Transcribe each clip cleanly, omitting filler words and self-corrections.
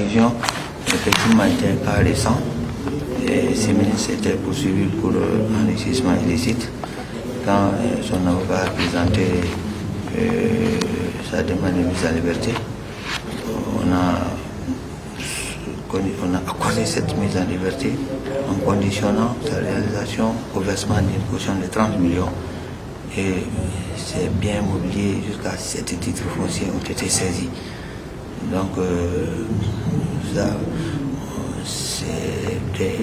région, effectivement, était un cas récent. Et ces ministres étaient poursuivis pour enrichissement illicite. Quand son avocat a présenté sa demande de mise en liberté, on a accordé cette mise en liberté en conditionnant sa réalisation au versement d'une caution de 30 millions. Et ces biens mobiliers jusqu'à 7 titres fonciers ont été saisis. Donc, ça, c'est des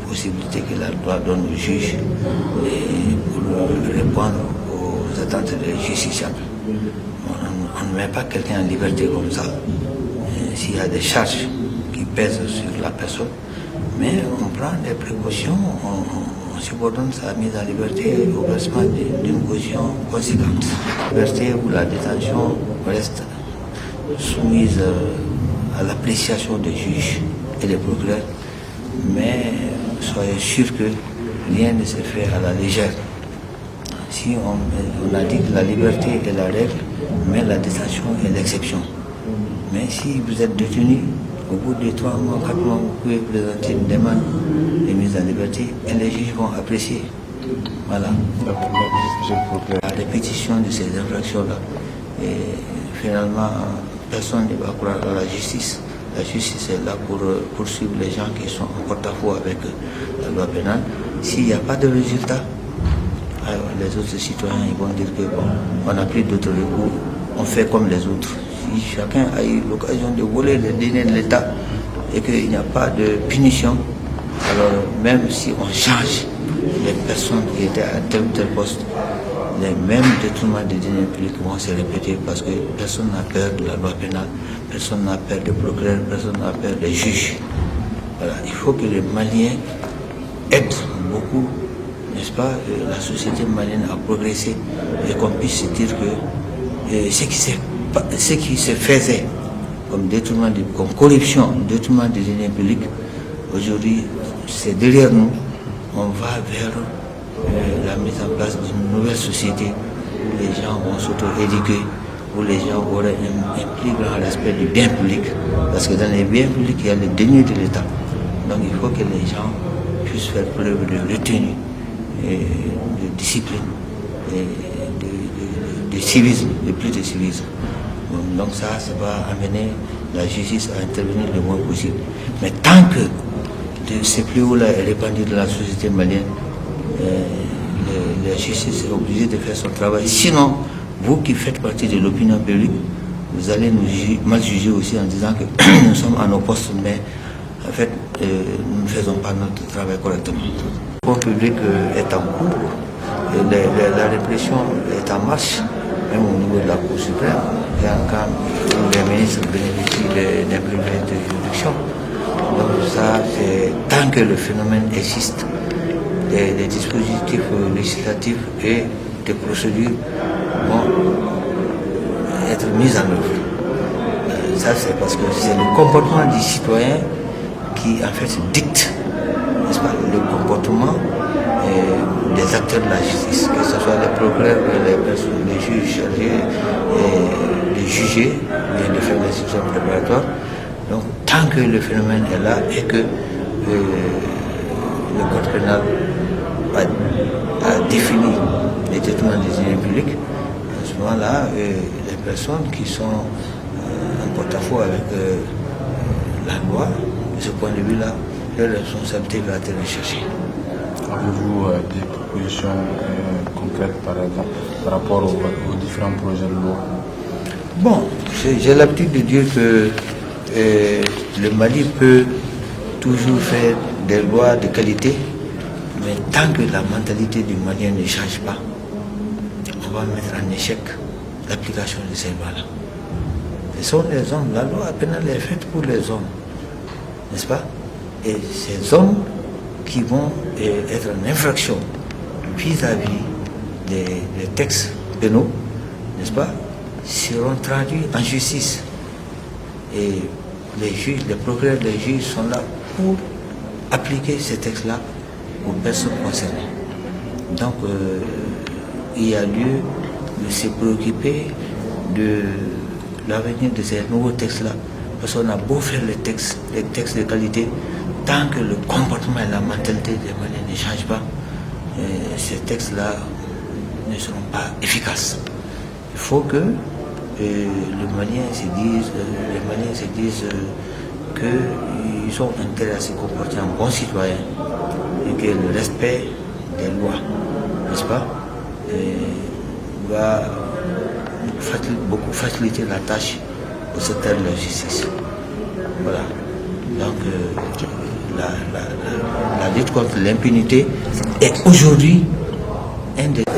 possibilités que la loi donne au juge pour répondre aux attentes des justiciables. On ne met pas quelqu'un en liberté comme ça s'il y a des charges qui pèsent sur la personne, mais on prend des précautions, on subordonne sa mise en liberté au versement d'une caution conséquente. La liberté ou la détention reste soumise à l'appréciation des juges et des procureurs, mais soyez sûr que rien ne se fait à la légère. Si on a dit que la liberté est la règle, mais la détention est l'exception. Mais si vous êtes détenu, au bout de 3 mois, 4 mois, vous pouvez présenter une demande de mise en liberté et les juges vont apprécier. Voilà. La répétition de ces infractions-là. Et finalement, personne ne va croire à la justice. La justice est là pour poursuivre les gens qui sont en porte-à-faux avec la loi pénale. S'il n'y a pas de résultat, alors les autres citoyens ils vont dire que bon, on n'a plus d'autres recours, on fait comme les autres. Si chacun a eu l'occasion de voler les deniers de l'État et qu'il n'y a pas de punition, alors même si on change les personnes qui étaient à tel ou tel poste, les mêmes détournements des deniers publics vont se répéter parce que personne n'a peur de la loi pénale, personne n'a peur de procureur, personne n'a peur des juges. Voilà. Il faut que les Maliens aident beaucoup, n'est-ce pas, la société malienne a progressé et qu'on puisse se dire que ce qui se faisait comme détournement, comme corruption, détournement des deniers publics, aujourd'hui c'est derrière nous. On va vers la mise en place d'une nouvelle société où les gens vont s'auto-éduquer, où les gens auraient un plus grand respect du bien public. Parce que dans les biens publics, il y a les deniers de l'État. Donc il faut que les gens puissent faire preuve de retenue, et de discipline, et de civisme, de plus de civisme. Donc ça va amener la justice à intervenir le moins possible. Mais tant que ce fléau-là est répandu dans la société malienne, la justice est obligée de faire son travail. Sinon, vous qui faites partie de l'opinion publique, vous allez nous mal juger aussi en disant que nous sommes à nos postes, mais en fait, nous ne faisons pas notre travail correctement. Le pouvoir public est en cours, la répression est en marche, même au niveau de la Cour suprême. Il y a un cas où les ministres bénéficient d'un privilège de juridiction. Donc ça, c'est tant que le phénomène existe, des dispositifs législatifs et des procédures vont être mis en œuvre. Ça, c'est parce que c'est le comportement du citoyen qui, en fait, dicte, n'est-ce pas, le comportement des acteurs de la justice, que ce soit les procureurs, les juges chargés, les jugés, et de faire les institutions préparatoires. Donc, tant que le phénomène est là et que le code pénal a défini les détournements des deniers publics, à ce moment-là, les personnes qui sont en porte-à-faux avec la loi, de ce point de vue-là, leur responsabilité va être recherchée. Avez-vous des propositions concrètes, par exemple, par rapport aux différents projets de loi? Bon, j'ai l'habitude de dire que le Mali peut toujours faire des lois de qualité, mais tant que la mentalité du Malien ne change pas, on va mettre en échec l'application de ces lois-là. Ce sont les hommes, la loi pénale est faite pour les hommes, n'est-ce pas? Et ces hommes qui vont être en infraction vis-à-vis des textes pénaux, n'est-ce pas, seront traduits en justice. Et les juges, les procureurs, les juges sont là pour appliquer ces textes-là aux personnes concernées. Donc, il y a lieu de se préoccuper de l'avenir de ces nouveaux textes-là Parce qu'on a beau faire les textes de qualité, tant que le comportement et la mentalité des Maliens ne changent pas, ces textes-là ne seront pas efficaces. Il faut que les Maliens se disent qu'ils sont intérêts à se comporter en bons citoyens et que le respect des lois, n'est-ce pas, va beaucoup faciliter la tâche au secteur de la justice. Voilà. Donc la lutte contre l'impunité est aujourd'hui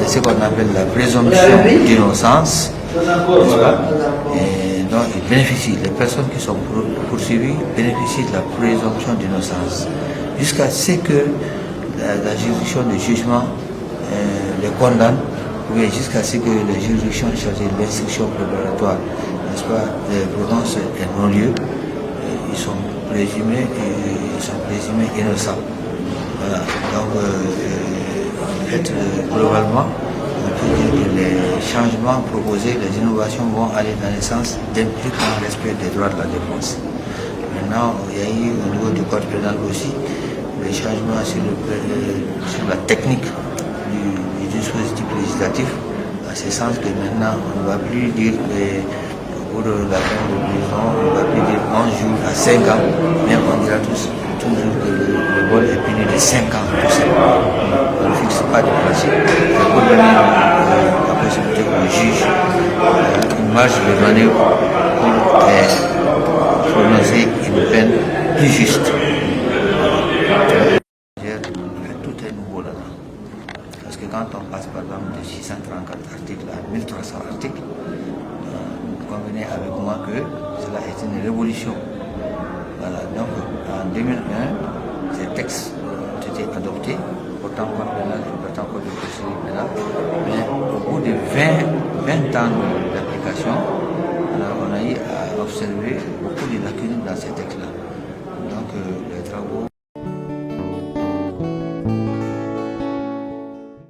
ce qu'on appelle la présomption d'innocence. Et donc les personnes qui sont poursuivies bénéficient de la présomption d'innocence jusqu'à ce que la juridiction de jugement les condamne, ou bien jusqu'à ce que la juridiction chargée de l'instruction préparatoire, n'est-ce pas, prononce un non-lieu. Ils sont présumés innocents. Voilà. Donc globalement, on peut dire que les changements proposés, les innovations vont aller dans le sens d'un plus grand respect des droits de la défense. Maintenant, il y a eu au niveau du code pénal aussi les changements sur la technique du dispositif législatif, en ce sens que maintenant on ne va plus dire au bout de la peine de prison, on ne va plus dire 11 jours à 5 ans, mais on dira toujours que le vol est puni de 5 ans tout seul. On ne fixe pas de principe. C'est pour donner la possibilité au juge une marge de manœuvre pour prononcer une peine plus juste. Tout est nouveau là-dedans. Parce que quand on passe par exemple de 634 articles à 1300 articles, vous convenez avec moi que cela est une révolution. Voilà, donc en 2001, ces textes ont été adoptés, autant code pénal et autant code de procédure pénale, mais au bout de 20 ans d'application, on a eu à observer beaucoup de lacunes dans ces textes-là. Donc les travaux